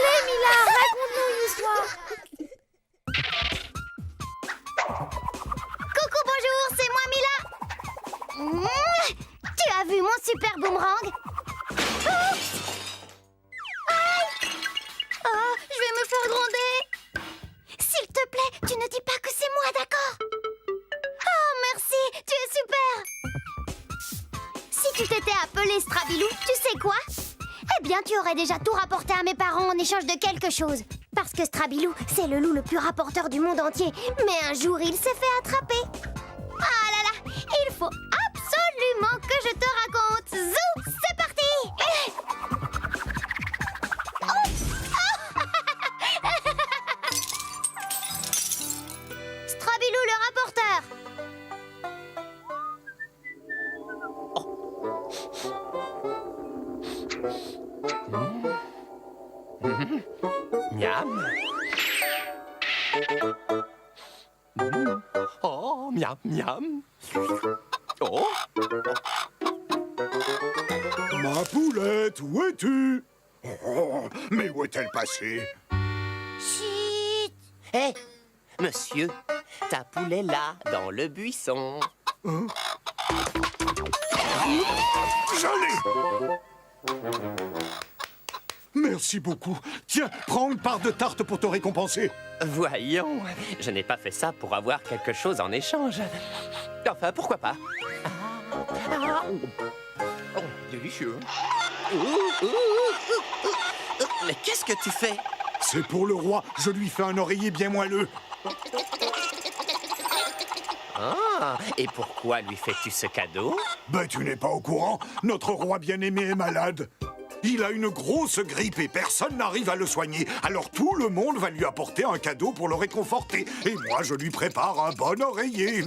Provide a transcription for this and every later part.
Allez, Mila, raconte-nous une histoire. Coucou, bonjour, c'est moi, Mila. Tu as vu mon super boomerang? Oh, oh, je vais me faire gronder. S'il te plaît, tu ne dis pas que c'est moi, d'accord? Oh, merci, tu es super. Si tu t'étais appelé Strabilou, tu sais quoi? Eh bien, tu aurais déjà tout rapporté à mes parents en échange de quelque chose. Parce que Strabilou, c'est le loup le plus rapporteur du monde entier. Mais un jour, il s'est fait attraper. Ah là là, il faut absolument que je te raconte. Zou, c'est parti. Strabilou le rapporteur. Miam. Oh, miam, miam. Oh. Ma poulette, où es-tu? Oh, mais où est-elle passée? Chut. Hé, monsieur, ta poule est là, dans le buisson. Je l'ai! Merci beaucoup. Tiens, prends une part de tarte pour te récompenser. Voyons, je n'ai pas fait ça pour avoir quelque chose en échange. Enfin, pourquoi pas? Oh, délicieux. Mais qu'est-ce que tu fais? C'est pour le roi. Je lui fais un oreiller bien moelleux. Ah, et pourquoi lui fais-tu ce cadeau? Ben, tu n'es pas au courant. Notre roi bien-aimé est malade. Il a une grosse grippe et personne n'arrive à le soigner. Alors tout le monde va lui apporter un cadeau pour le réconforter. Et moi, je lui prépare un bon oreiller.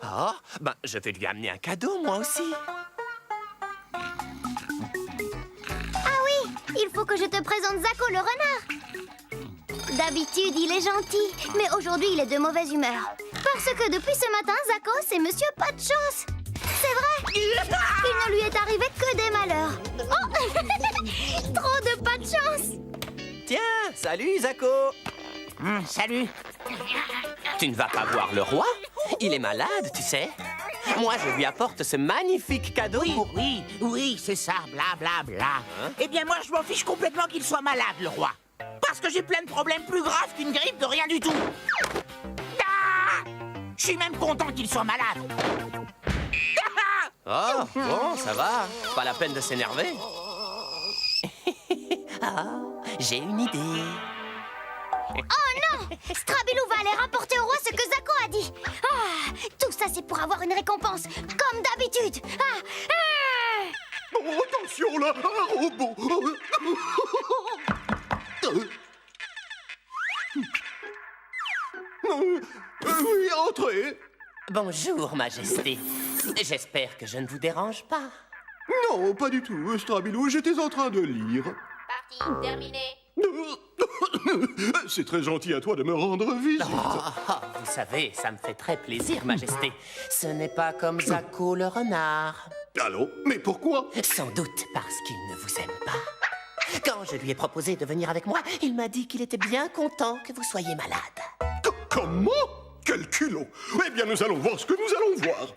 Ah, ben, je vais lui amener un cadeau, moi aussi. Ah oui, il faut que je te présente Zako le renard. D'habitude, il est gentil, mais aujourd'hui, il est de mauvaise humeur. Parce que depuis ce matin, Zako, c'est Monsieur Pas de Chance. C'est vrai, il ne lui est arrivé que des malheurs. Oh, trop de pas de chance. Tiens, salut, Zako. Salut. Tu ne vas pas voir le roi? Il est malade, tu sais. Moi, je lui apporte ce magnifique cadeau pour... Oui, c'est ça, bla bla bla. Eh bien, moi, je m'en fiche complètement qu'il soit malade, le roi. Parce que j'ai plein de problèmes plus graves qu'une grippe de rien du tout. Ah, je suis même content qu'il soit malade. Oh, bon, ça va. Pas la peine de s'énerver. Ah, j'ai une idée. Oh non, Strabilou va aller rapporter au roi ce que Zako a dit. Ah, tout ça, c'est pour avoir une récompense, comme d'habitude. Oh, attention là, un robot. Oui, entrez. Bonjour, Majesté. J'espère que je ne vous dérange pas. Non, pas du tout, Strabilou. J'étais en train de lire. Partie terminée. C'est très gentil à toi de me rendre visite. Vous savez, ça me fait très plaisir, Majesté. Ce n'est pas comme Zako le renard. Allô? Mais pourquoi? Sans doute parce qu'il ne vous aime pas. Quand je lui ai proposé de venir avec moi, il m'a dit qu'il était bien content que vous soyez malade. Comment? Quel culot! Eh bien, nous allons voir ce que nous allons voir.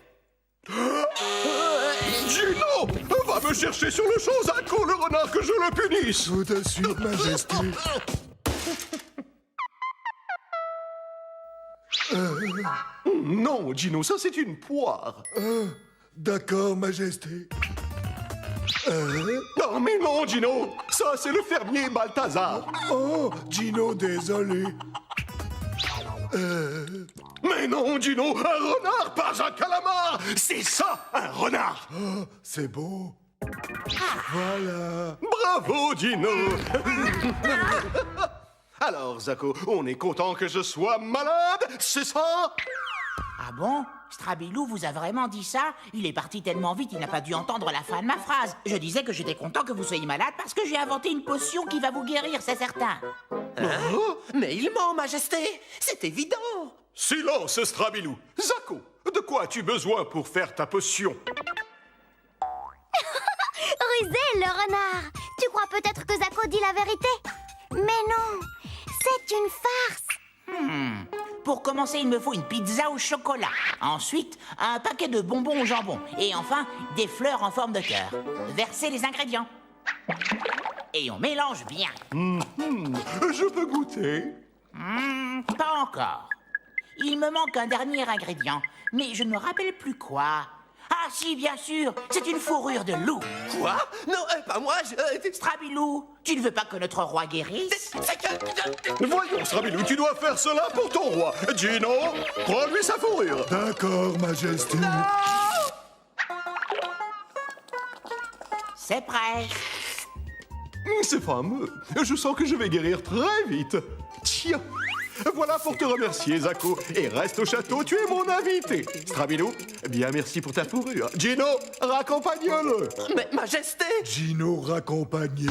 Gino! Va me chercher sur le champ, Zako, le renard, que je le punisse! Tout à suite, Majesté. Non, Gino, ça c'est une poire. D'accord, Majesté. Non, mais non, Gino! Ça, c'est le fermier Balthazar. Oh, Gino, désolé. Mais non, Gino, un renard, pas un calamar! C'est ça, un renard! Oh, c'est beau. Voilà. Bravo, Gino! Alors, Zako, on est content que je sois malade, c'est ça? Ah bon? Strabilou vous a vraiment dit ça? Il est parti tellement vite, il n'a pas dû entendre la fin de ma phrase. Je disais que j'étais content que vous soyez malade parce que j'ai inventé une potion qui va vous guérir, c'est certain. Mais il ment, Majesté. C'est évident. Silence, Strabilou. Zako, de quoi as-tu besoin pour faire ta potion? Rusé, le renard. Tu crois peut-être que Zako dit la vérité. Mais non, c'est une farce. Pour commencer, il me faut une pizza au chocolat. Ensuite, un paquet de bonbons au jambon. Et enfin, des fleurs en forme de cœur. Versez les ingrédients. Et on mélange bien. Je peux goûter? Pas encore. Il me manque un dernier ingrédient, mais je ne me rappelle plus quoi. Ah si, bien sûr, c'est une fourrure de loup. Quoi? Non, pas moi, Strabilou, tu ne veux pas que notre roi guérisse? C'est que... Voyons, Strabilou, tu dois faire cela pour ton roi. Gino, prends-lui sa fourrure. D'accord, Majesté. C'est prêt. C'est fameux. Je sens que je vais guérir très vite. Tiens, voilà pour te remercier, Zako. Et reste au château, tu es mon invité. Strabilou, bien merci pour ta fourrure. Gino, raccompagne-le. Mais, Majesté! Gino raccompagné.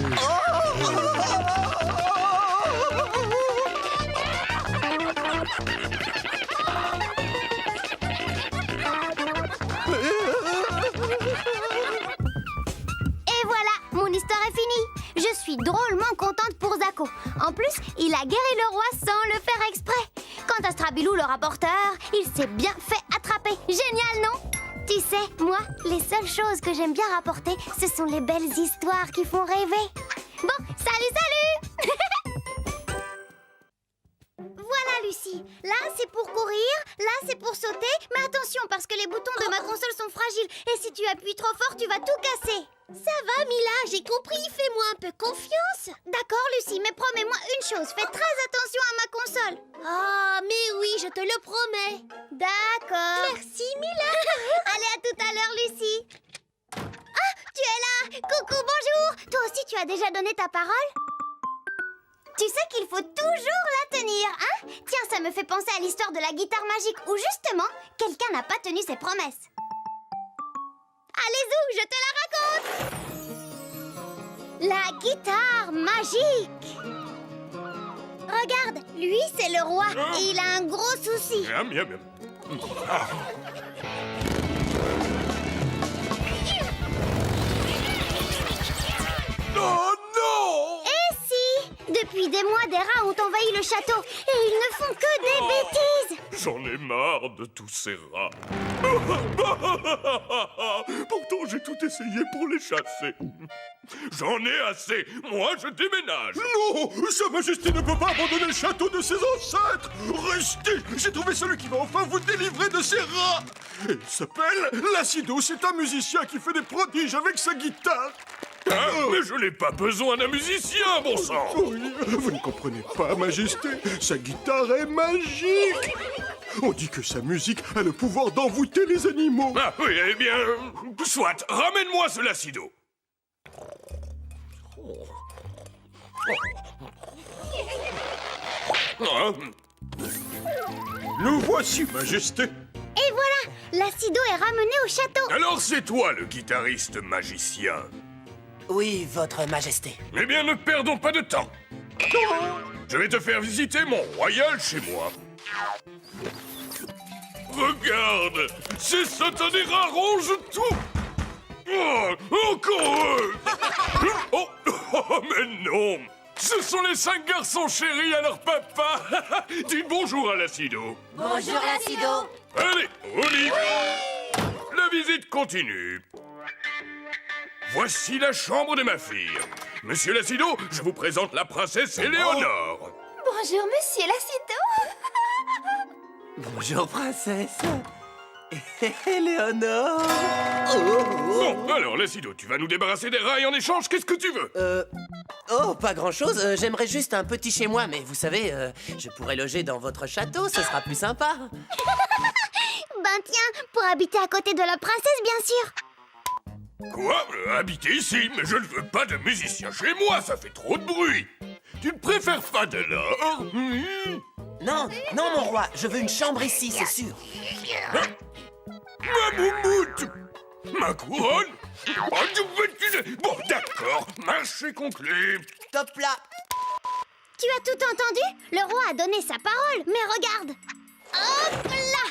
Et voilà, mon histoire est finie. Je suis drôlement contente pour Zako. En plus, il a guéri le roi sans le faire exprès. Quant à Strabilou, le rapporteur, il s'est bien fait attraper. Génial, non? Tu sais, moi, les seules choses que j'aime bien rapporter, ce sont les belles histoires qui font rêver. Bon, salut! Voilà, Lucie. Là, c'est pour courir, là, c'est pour sauter. Mais attention, parce que les boutons de ma console sont fragiles. Et si tu appuies trop fort, tu vas tout casser. Ça va, Mila, j'ai compris. Fais-moi un peu confiance. D'accord, Lucie, mais promets-moi une chose. Fais très attention à ma console. Ah, mais oui, je te le promets. D'accord. Merci, Mila. Allez, à tout à l'heure, Lucie. Ah, tu es là. Coucou, bonjour. Toi aussi, tu as déjà donné ta parole? Tu sais qu'il faut toujours la tenir, hein? Tiens, ça me fait penser à l'histoire de la guitare magique où justement, quelqu'un n'a pas tenu ses promesses. Allez, Zou, je te la raconte! La guitare magique! Regarde, lui, c'est le roi et il a un gros souci. Miam, miam, miam. Oh non! Et si? Depuis des mois, des rats ont envahi le château et ils ne font que des bêtises. J'en ai marre de tous ces rats. Pourtant, j'ai tout essayé pour les chasser. J'en ai assez. Moi, je déménage. Non, Sa Majesté ne peut pas abandonner le château de ses ancêtres. Restez. J'ai trouvé celui qui va enfin vous délivrer de ces rats. Il s'appelle Lacido. C'est un musicien qui fait des prodiges avec sa guitare. Mais je n'ai pas besoin d'un musicien, bon sang. Oui, vous ne comprenez pas, Majesté. Sa guitare est magique. On dit que sa musique a le pouvoir d'envoûter les animaux. Ah oui, eh bien, soit. Ramène-moi ce Lacido. Nous voici, Majesté. Et voilà, Lacido est ramené au château. Alors c'est toi le guitariste magicien. Oui, votre Majesté. Eh bien, ne perdons pas de temps. Je vais te faire visiter mon royal chez moi. Regarde, ces satanés rats rongent tout. Oh, encore eux. Oh, mais non. Ce sont les 5 garçons chéris à leur papa. Dis bonjour à Lacido. Bonjour, Lacido. Allez, au lit. La visite continue. Voici la chambre de ma fille. Monsieur Lacido, je vous présente la princesse Éléonore. Bonjour, monsieur Lacido. Bonjour, princesse. Éléonore. Bon, alors Lacido, tu vas nous débarrasser des rats et en échange, qu'est-ce que tu veux? Oh, pas grand-chose. J'aimerais juste un petit chez moi, mais vous savez, je pourrais loger dans votre château, ce sera plus sympa. Ben tiens, pour habiter à côté de la princesse, bien sûr. Quoi? Habiter ici? Mais je ne veux pas de musicien chez moi, ça fait trop de bruit. Tu ne préfères pas de l'or? Non, non, mon roi, je veux une chambre ici, c'est sûr. Ma moumoute! Ma couronne? Bon, d'accord, marché conclu. Top là. Tu as tout entendu? Le roi a donné sa parole, mais regarde. Hop là!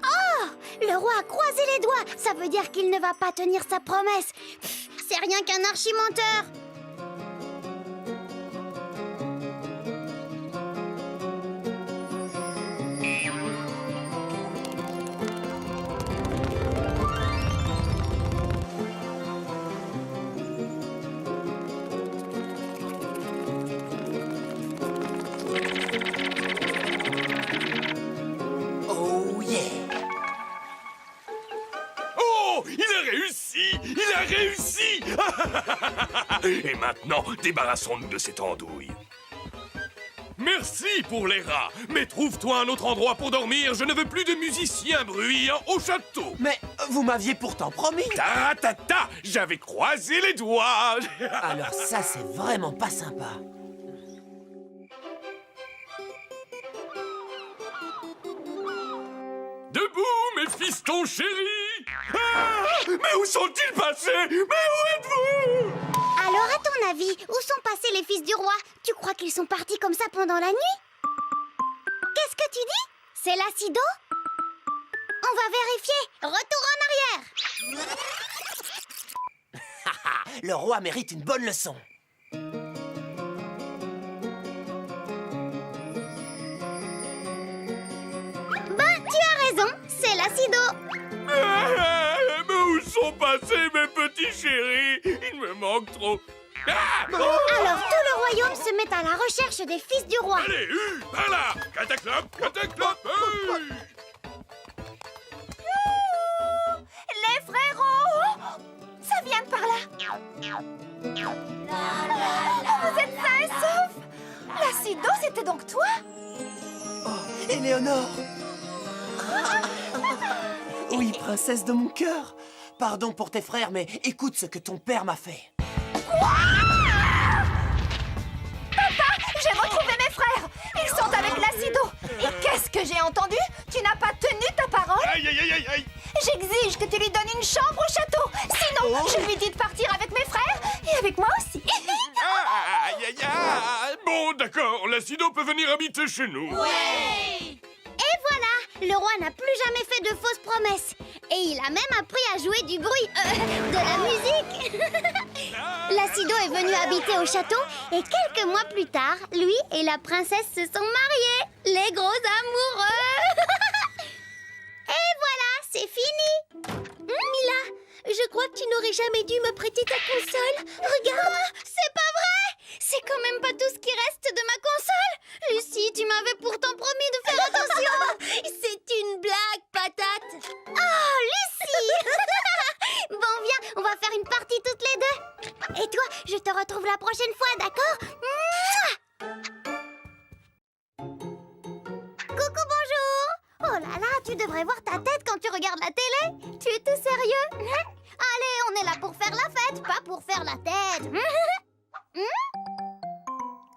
Oh! Le roi a croisé les doigts. Ça veut dire qu'il ne va pas tenir sa promesse. Pff, c'est rien qu'un archimenteur. Et maintenant, débarrassons-nous de cette andouille. Merci pour les rats, mais trouve-toi un autre endroit pour dormir. Je ne veux plus de musiciens bruyants au château. Mais vous m'aviez pourtant promis. Ta, j'avais croisé les doigts. Alors ça, c'est vraiment pas sympa. Debout, mes fistons chéris. Ah, mais où sont-ils passés? Mais où êtes-vous? Alors, à ton avis, où sont passés les fils du roi? Tu crois qu'ils sont partis comme ça pendant la nuit? Qu'est-ce que tu dis? C'est l'acido? On va vérifier. Retour en arrière. Le roi mérite une bonne leçon. Ben, tu as raison. C'est l'acido. Mais où sont passés mes petits chéris? Il me manque trop. Ah! Oh! Alors, tout le royaume se met à la recherche des fils du roi. Allez, par là! Cataclope, cataclope! Hey! Les frérots! Ça vient de par là. Vous êtes sains et saufs? L'acido, c'était donc toi? Oh, Éléonore! Oui, princesse de mon cœur. Pardon pour tes frères, mais écoute ce que ton père m'a fait. Papa, j'ai retrouvé mes frères. Ils sont avec l'acido. Et qu'est-ce que j'ai entendu? Tu n'as pas tenu ta parole? Aïe, aïe, aïe, aïe, aïe! J'exige que tu lui donnes une chambre au château. Sinon, je lui dis de partir avec mes frères et avec moi aussi. Aïe, aïe, aïe! Bon, d'accord, l'acido peut venir habiter chez nous. Et voilà, le roi n'a plus jamais fait de fausses promesses. Et il a même appris à jouer du bruit, de la musique. L'acido est venu habiter au château et quelques mois plus tard, lui et la princesse se sont mariés. Les gros amoureux. Et voilà, c'est fini. Mila, je crois que tu n'aurais jamais dû me prêter ta console. Regarde, c'est pas vrai. C'est quand même pas tout ce qui reste de ma console. Lucie, tu m'avais pourtant promis de faire attention. C'est une blague, patate. Oh, Lucie. Bon, viens, on va faire une partie toutes les deux. Et toi, je te retrouve la prochaine fois, d'accord? Mouah. Coucou, bonjour. Oh là là, tu devrais voir ta tête quand tu regardes la télé. Tu es tout sérieux? Allez, on est là pour faire la fête, pas pour faire la tête.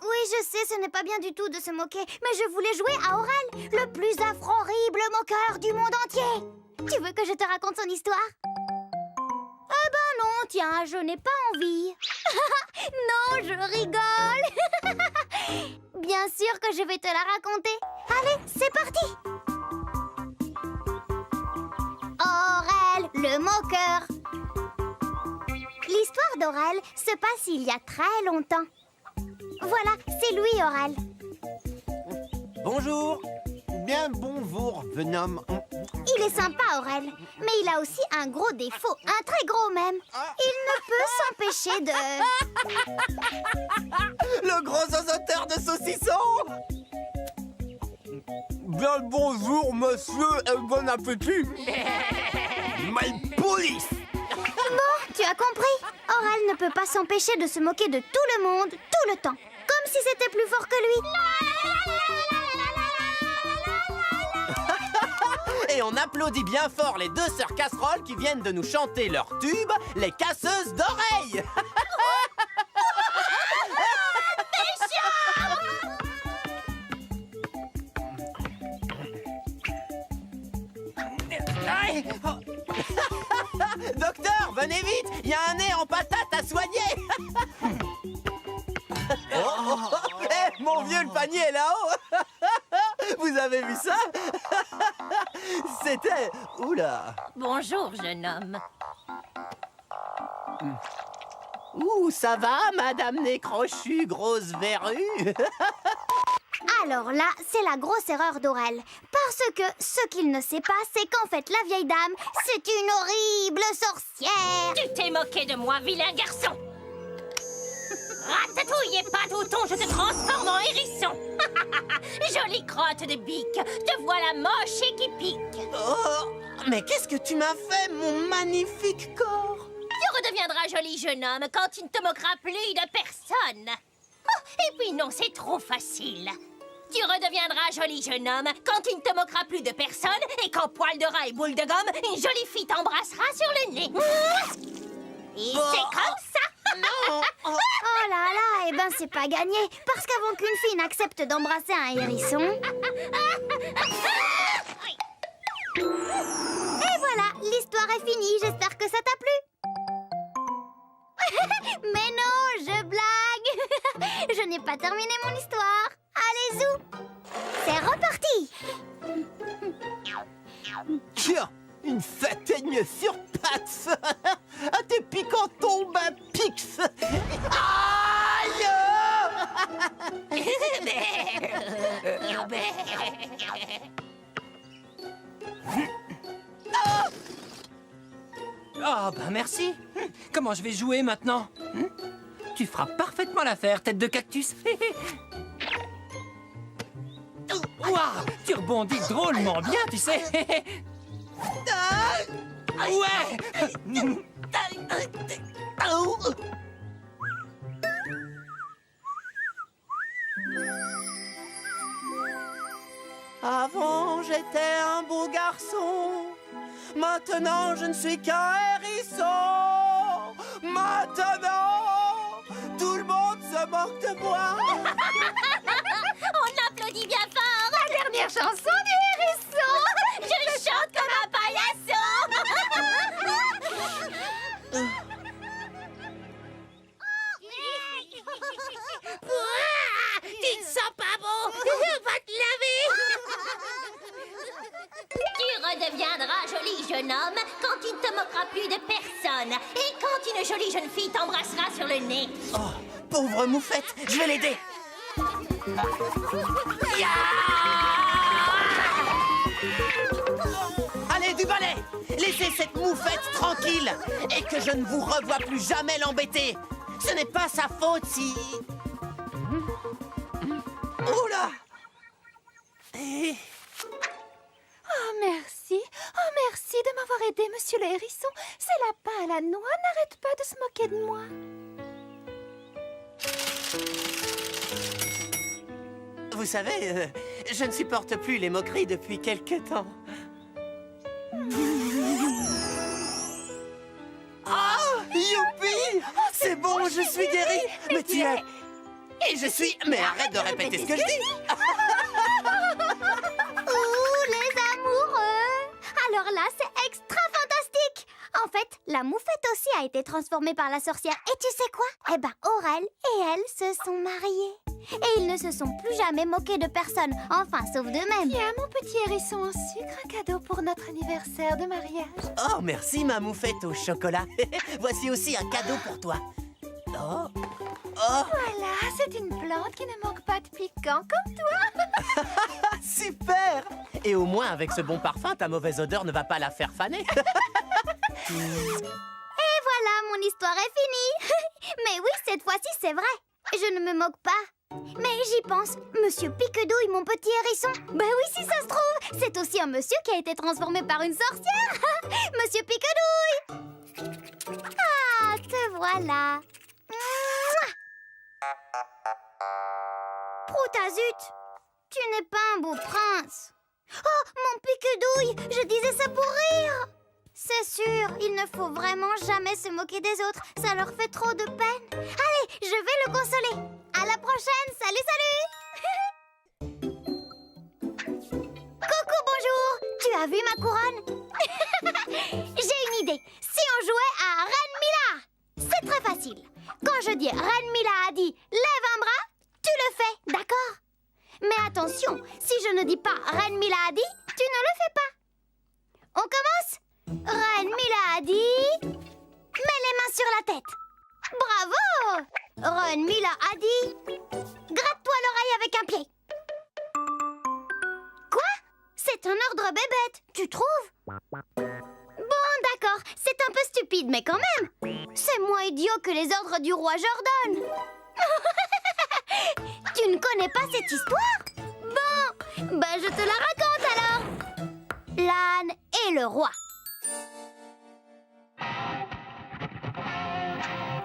Oui, je sais, ce n'est pas bien du tout de se moquer, mais je voulais jouer à Aurel, le plus affreux, horrible moqueur du monde entier. Tu veux que je te raconte son histoire? Eh ben non, tiens, je n'ai pas envie. Non, je rigole. Bien sûr que je vais te la raconter. Allez, c'est parti. Aurel, le moqueur. L'histoire d'Aurel se passe il y a très longtemps. Voilà, c'est lui, Aurel. Bonjour. Bien bonjour, Venom. Il est sympa, Aurel, mais il a aussi un gros défaut, un très gros même. Il ne peut s'empêcher de... Le gros osoteur de saucisson. Bien le bonjour, monsieur, et bon appétit. My police. Bon, tu as compris. Aurel ne peut pas s'empêcher de se moquer de tout le monde, tout le temps. Comme si c'était plus fort que lui. Et on applaudit bien fort les deux sœurs casseroles qui viennent de nous chanter leur tube, les casseuses d'oreilles. Docteur, venez vite, il y a un nez en patate à soigner. Eh, mon vieux, le panier est là-haut. Vous avez vu ça? C'était... Oula. Bonjour, jeune homme. Ouh, ça va, madame nez crochu, grosse verrue? Alors là, c'est la grosse erreur d'Aurel. Parce que ce qu'il ne sait pas, c'est qu'en fait, la vieille dame, c'est une horrible sorcière. Tu t'es moqué de moi, vilain garçon. Ratatouille et patouton, je te transforme en hérisson. Jolie crotte de bique, te voilà moche et qui pique. Oh, mais qu'est-ce que tu m'as fait, mon magnifique corps? Tu redeviendras joli jeune homme quand tu ne te moqueras plus de personne. Oh, et puis non, c'est trop facile. Tu redeviendras joli jeune homme quand tu ne te moqueras plus de personne et quand poil de rat et boule de gomme, une jolie fille t'embrassera sur le nez. Et c'est comme ça. Non. Ah. Oh là là, eh ben c'est pas gagné. Parce qu'avant qu'une fille n'accepte d'embrasser un hérisson... Et voilà, l'histoire est finie. J'espère que ça t'a plu. Mais non, je blague. Je n'ai pas terminé mon histoire. Allez, zou. C'est reparti. Tiens, une sataigne sur pattes. À tes piquants tombe un pix. Aïe! Oh, ben merci. Comment je vais jouer maintenant? Tu feras parfaitement l'affaire, tête de cactus. Ouah, tu rebondis drôlement bien, tu sais. Ouais. Avant, j'étais un beau garçon. Maintenant, je ne suis qu'un hérisson. Maintenant, tout le monde se moque de moi. On applaudit bien fort. La dernière chanson du hérisson. Je chante comme un paillasson. Tu ne sens pas bon. Va te laver. Tu redeviendras joli jeune homme quand tu ne te moqueras plus de personne et quand une jolie jeune fille t'embrassera sur le nez. Oh, pauvre moufette, je vais l'aider. Allez, du balai. Laissez cette moufette tranquille et que je ne vous revoie plus jamais l'embêter. Ce n'est pas sa faute si... Oula! Oh, merci. Oh, merci de m'avoir aidé, monsieur le hérisson. Ces lapins à la noix n'arrêtent pas de se moquer de moi. Vous savez, je ne supporte plus les moqueries depuis quelque temps. Oh, youpi! C'est bon, je suis guéri. Mais tu es... Et je suis... Mais arrête de répéter ce que je dis. Ouh, les amoureux! Alors là, c'est extra fantastique! En fait, la moufette aussi a été transformée par la sorcière. Et tu sais quoi? Eh ben, Aurel et elle se sont mariés. Et ils ne se sont plus jamais moqués de personne. Enfin, sauf d'eux-mêmes. Tiens, mon petit hérisson en sucre, un cadeau pour notre anniversaire de mariage. Oh, merci, ma moufette au chocolat. Voici aussi un cadeau pour toi. Oh. Oh, Voilà, c'est une plante qui ne manque pas de piquant comme toi. super! Et au moins, avec ce bon parfum, ta mauvaise odeur ne va pas la faire faner. Et voilà, mon histoire est finie. Mais oui, cette fois-ci, c'est vrai. Je ne me moque pas. Mais j'y pense, Monsieur Piquedouille, mon petit hérisson. Ben oui, si ça se trouve, c'est aussi un monsieur qui a été transformé par une sorcière. Monsieur Piquedouille. Ah, te voilà. Mouah. Proutazut, tu n'es pas un beau prince. Oh, mon Piquedouille, je disais ça pour rire. C'est sûr, il ne faut vraiment jamais se moquer des autres. Ça leur fait trop de peine. Allez, je vais le consoler. À la prochaine, salut, salut. Coucou, bonjour. Tu as vu ma couronne? J'ai une idée. Si on jouait à Reine Mila? C'est très facile. Quand je dis Reine Mila a dit lève un bras, tu le fais, d'accord? Mais attention, si je ne dis pas Reine Mila a dit, tu ne le fais pas. On commence? Reine Mila a dit... Mets les mains sur la tête. Bravo! Reine Mila a dit... Gratte-toi l'oreille avec un pied. Quoi? C'est un ordre bébête, tu trouves? Bon, d'accord, c'est un peu stupide, mais quand même. C'est moins idiot que les ordres du roi Jordan. Tu ne connais pas cette histoire? Bon, ben je te la raconte alors. L'âne et le roi.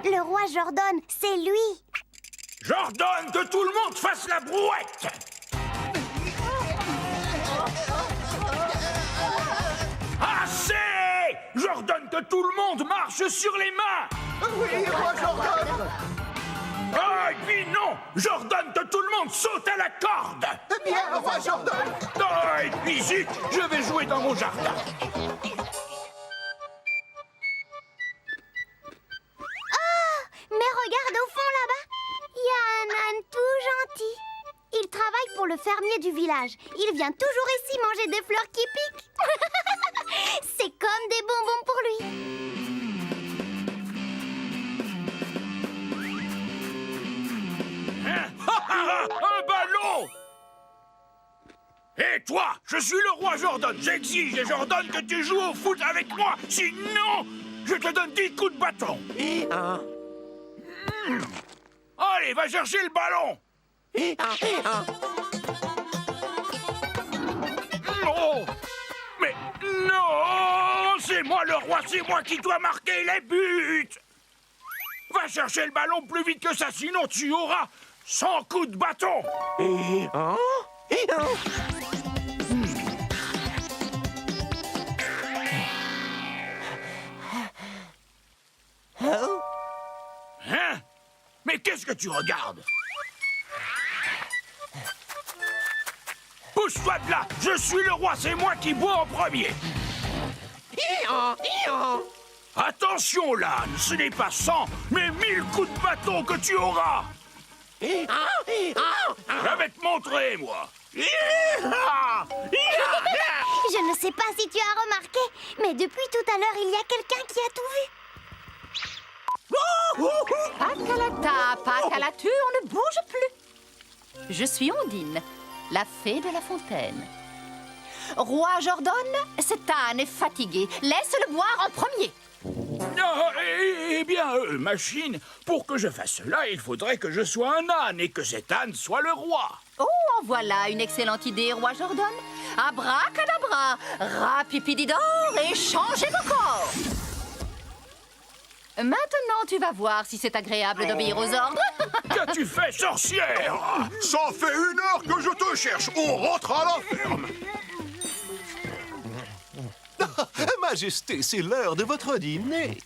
Le roi Jordan, c'est lui. J'ordonne que tout le monde fasse la brouette. Assez! J'ordonne que tout le monde marche sur les mains. Oui, roi Jordan. Ah, et puis non! J'ordonne que tout le monde saute à la corde! Eh bien, roi Jordan. Ah, et puis zut, je vais jouer dans mon jardin! Mais regarde au fond là-bas, il y a un âne tout gentil. Il travaille pour le fermier du village. Il vient toujours ici manger des fleurs qui piquent. C'est comme des bonbons pour lui. Un ballon! Et toi, je suis le roi Jordan. J'exige et j'ordonne que tu joues au foot avec moi. Sinon, je te donne 10 coups de bâton. Allez, va chercher le ballon. Non! Mais non! C'est moi le roi, c'est moi qui dois marquer les buts. Va chercher le ballon plus vite que ça, sinon tu auras 100 coups de bâton. Hein? Mais qu'est-ce que tu regardes? Pousse-toi de là! Je suis le roi, c'est moi qui bois en premier! Attention, l'âne, ce n'est pas 100, mais 1000 coups de bâton que tu auras! Je vais te montrer, moi! Je ne sais pas si tu as remarqué, mais depuis tout à l'heure, il y a quelqu'un qui a tout vu. Pacalata, pacalatu, on ne bouge plus. Je suis Ondine, la fée de la fontaine. Roi Jordan, cet âne est fatigué. Laisse-le boire en premier. Eh bien, machine, pour que je fasse cela, il faudrait que je sois un âne et que cet âne soit le roi. Oh, en voilà une excellente idée, Roi Jordan. Abracadabra, rapipididor et changez vos corps. Maintenant, tu vas voir si c'est agréable d'obéir aux ordres. Qu'as-tu fait, sorcière? Ça fait 1 heure que je te cherche. On rentre à la ferme. Majesté, c'est l'heure de votre dîner.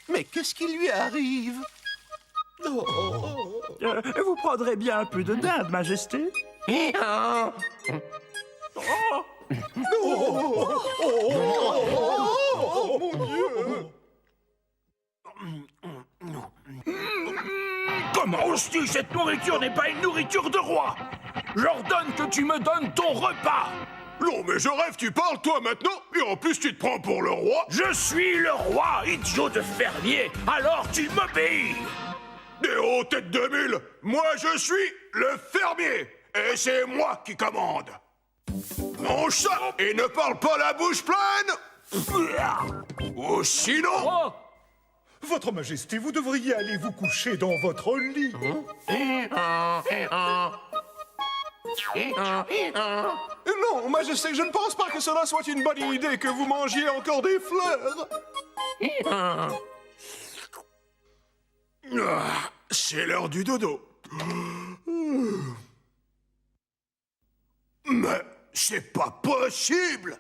Mais qu'est-ce qui lui arrive? Vous prendrez bien un peu de dinde, Majesté? Comment oses-tu? Cette nourriture n'est pas une nourriture de roi. J'ordonne que tu me donnes ton repas. Non, mais je rêve, tu parles, toi, maintenant? Et en plus, tu te prends pour le roi? Je suis le roi, idiot de fermier. Alors tu m'obéis. Des hauts têtes de mule! Moi, je suis le fermier! Et c'est moi qui commande! Mange ça et ne parle pas la bouche pleine! Ou sinon... Votre Majesté, vous devriez aller vous coucher dans votre lit. Non, Majesté, je ne pense pas que cela soit une bonne idée que vous mangiez encore des fleurs. C'est l'heure du dodo. Mais c'est pas possible!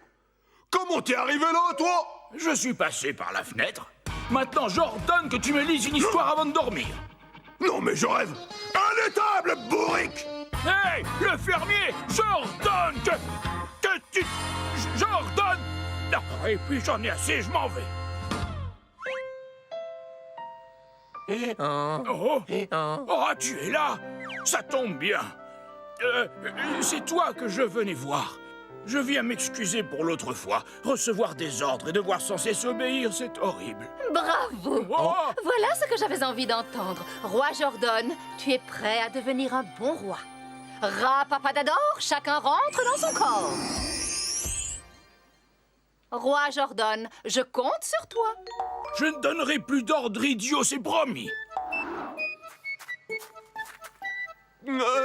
Comment t'es arrivé là, toi? Je suis passé par la fenêtre. Maintenant, j'ordonne que tu me lises une histoire avant de dormir. Non, mais je rêve! Un étable, bourrique! Hé, le fermier, j'ordonne que tu... J'ordonne... Non, et puis j'en ai assez, je m'en vais. Oh, tu es là? Ça tombe bien. C'est toi que je venais voir. Je viens m'excuser pour l'autre fois. Recevoir des ordres et devoir sans cesse obéir, c'est horrible. Bravo. Voilà ce que j'avais envie d'entendre. Roi Jordan, tu es prêt à devenir un bon roi. Rapapadador, chacun rentre dans son corps. Roi Jordan, je compte sur toi. Je ne donnerai plus d'ordre idiot, c'est promis.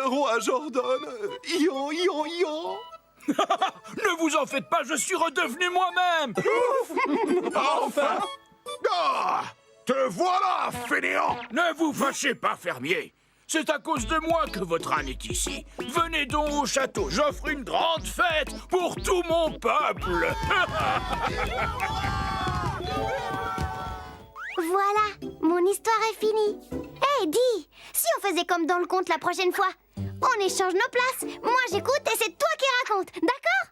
Roi Jordan, yon. Ne vous en faites pas, je suis redevenu moi-même. Enfin. Ah! Te voilà, fainéant! Ne vous fâchez pas, fermier. C'est à cause de moi que votre âne est ici. Venez donc au château, j'offre une grande fête pour tout mon peuple. Voilà, mon histoire est finie. Hé, dis, si on faisait comme dans le conte la prochaine fois, on échange nos places. Moi j'écoute et c'est toi qui racontes, d'accord?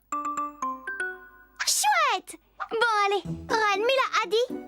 Chouette! Bon allez, Reine Mila a dit